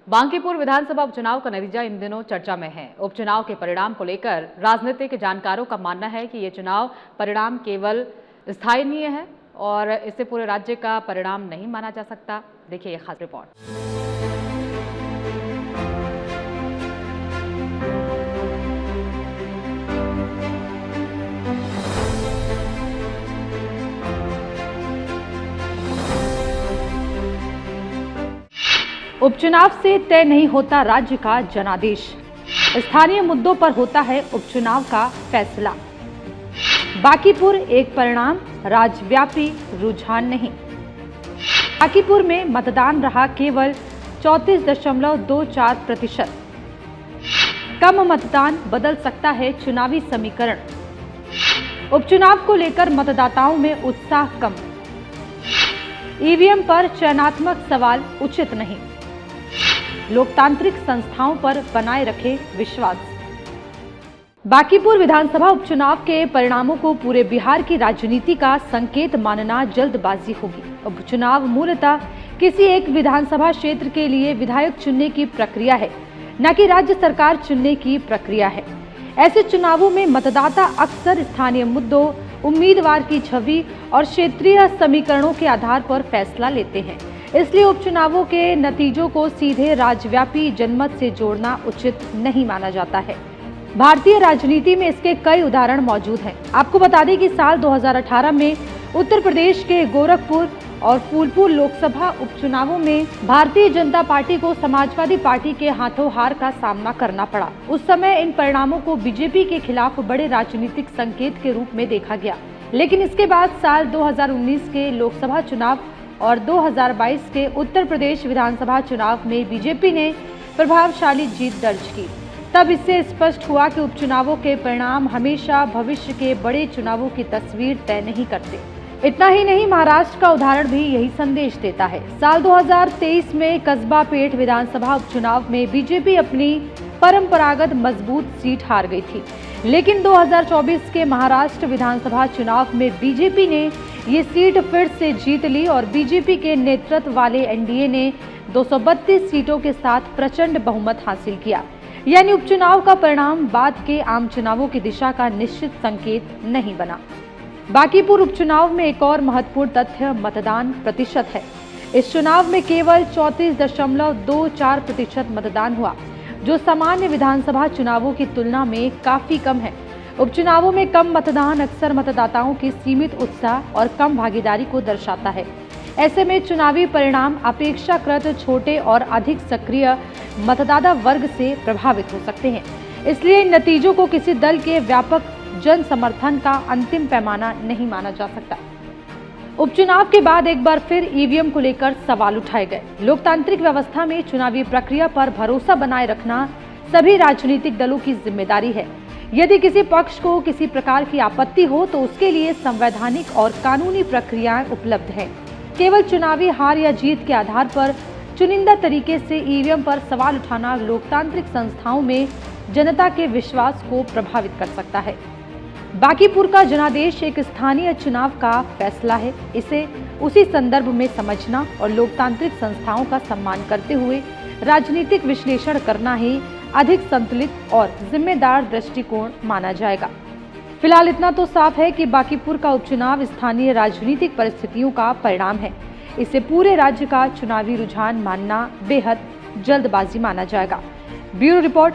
बांकीपुर विधानसभा उपचुनाव का नतीजा इन दिनों चर्चा में है। उपचुनाव के परिणाम को लेकर राजनीतिक जानकारों का मानना है कि ये चुनाव परिणाम केवल स्थानीय है और इसे पूरे राज्य का परिणाम नहीं माना जा सकता। देखिए ये खास रिपोर्ट। उपचुनाव से तय नहीं होता राज्य का जनादेश, स्थानीय मुद्दों पर होता है उपचुनाव का फैसला। बांकीपुर एक परिणाम, राज्यव्यापी रुझान नहीं। बांकीपुर में मतदान रहा केवल 34.24%। कम मतदान बदल सकता है चुनावी समीकरण। उपचुनाव को लेकर मतदाताओं में उत्साह कम। ईवीएम पर चयनात्मक सवाल उचित नहीं। लोकतांत्रिक संस्थाओं पर बनाए रखे विश्वास। बांकीपुर विधानसभा उपचुनाव के परिणामों को पूरे बिहार की राजनीति का संकेत मानना जल्दबाजी होगी। उपचुनाव मूलतः किसी एक विधानसभा क्षेत्र के लिए विधायक चुनने की प्रक्रिया है, न कि राज्य सरकार चुनने की प्रक्रिया है। ऐसे चुनावों में मतदाता अक्सर स्थानीय मुद्दों, उम्मीदवार की छवि और क्षेत्रीय समीकरणों के आधार पर फैसला लेते हैं। इसलिए उपचुनावों के नतीजों को सीधे राज्यव्यापी जनमत से जोड़ना उचित नहीं माना जाता है। भारतीय राजनीति में इसके कई उदाहरण मौजूद हैं। आपको बता दें कि साल 2018 में उत्तर प्रदेश के गोरखपुर और फूलपुर लोकसभा उपचुनावों में भारतीय जनता पार्टी को समाजवादी पार्टी के हाथों हार का सामना करना पड़ा। उस समय इन परिणामों को बीजेपी के खिलाफ बड़े राजनीतिक संकेत के रूप में देखा गया, लेकिन इसके बाद साल 2019 के लोकसभा चुनाव और 2022 के उत्तर प्रदेश विधानसभा चुनाव में बीजेपी ने प्रभावशाली जीत दर्ज की। तब इससे स्पष्ट हुआ कि उपचुनावों के परिणाम हमेशा भविष्य के बड़े चुनावों की तस्वीर तय नहीं करते। इतना ही नहीं, महाराष्ट्र का उदाहरण भी यही संदेश देता है। साल 2023 में कस्बा पेठ विधानसभा उपचुनाव में बीजेपी अपनी परंपरागत मजबूत सीट हार गई थी, लेकिन 2024 के महाराष्ट्र विधानसभा चुनाव में बीजेपी ने ये सीट फिर से जीत ली और बीजेपी के नेतृत्व वाले एनडीए ने 232 सीटों के साथ प्रचंड बहुमत हासिल किया। यानी उपचुनाव का परिणाम बाद के आम चुनावों की दिशा का निश्चित संकेत नहीं बना। बांकीपुर उपचुनाव में एक और महत्वपूर्ण तथ्य मतदान प्रतिशत है। इस चुनाव में केवल 34.24% मतदान हुआ, जो सामान्य विधानसभा चुनावों की तुलना में काफी कम है। उपचुनावों में कम मतदान अक्सर मतदाताओं की सीमित उत्साह और कम भागीदारी को दर्शाता है। ऐसे में चुनावी परिणाम अपेक्षाकृत छोटे और अधिक सक्रिय मतदाता वर्ग से प्रभावित हो सकते हैं। इसलिए इन नतीजों को किसी दल के व्यापक जन समर्थन का अंतिम पैमाना नहीं माना जा सकता। उपचुनाव के बाद एक बार फिर ईवीएम को लेकर सवाल उठाए गए। लोकतांत्रिक व्यवस्था में चुनावी प्रक्रिया पर भरोसा बनाए रखना सभी राजनीतिक दलों की जिम्मेदारी है। यदि किसी पक्ष को किसी प्रकार की आपत्ति हो तो उसके लिए संवैधानिक और कानूनी प्रक्रियाएं उपलब्ध हैं। केवल चुनावी हार या जीत के आधार पर चुनिंदा तरीके से ईवीएम पर सवाल उठाना लोकतांत्रिक संस्थाओं में जनता के विश्वास को प्रभावित कर सकता है। बांकीपुर का जनादेश एक स्थानीय चुनाव का फैसला है। इसे उसी संदर्भ में समझना और लोकतांत्रिक संस्थाओं का सम्मान करते हुए राजनीतिक विश्लेषण करना ही अधिक संतुलित और जिम्मेदार दृष्टिकोण माना जाएगा। फिलहाल इतना तो साफ है कि बांकीपुर का उपचुनाव स्थानीय राजनीतिक परिस्थितियों का परिणाम है। इसे पूरे राज्य का चुनावी रुझान मानना बेहद जल्दबाजी माना जाएगा। Bureau report.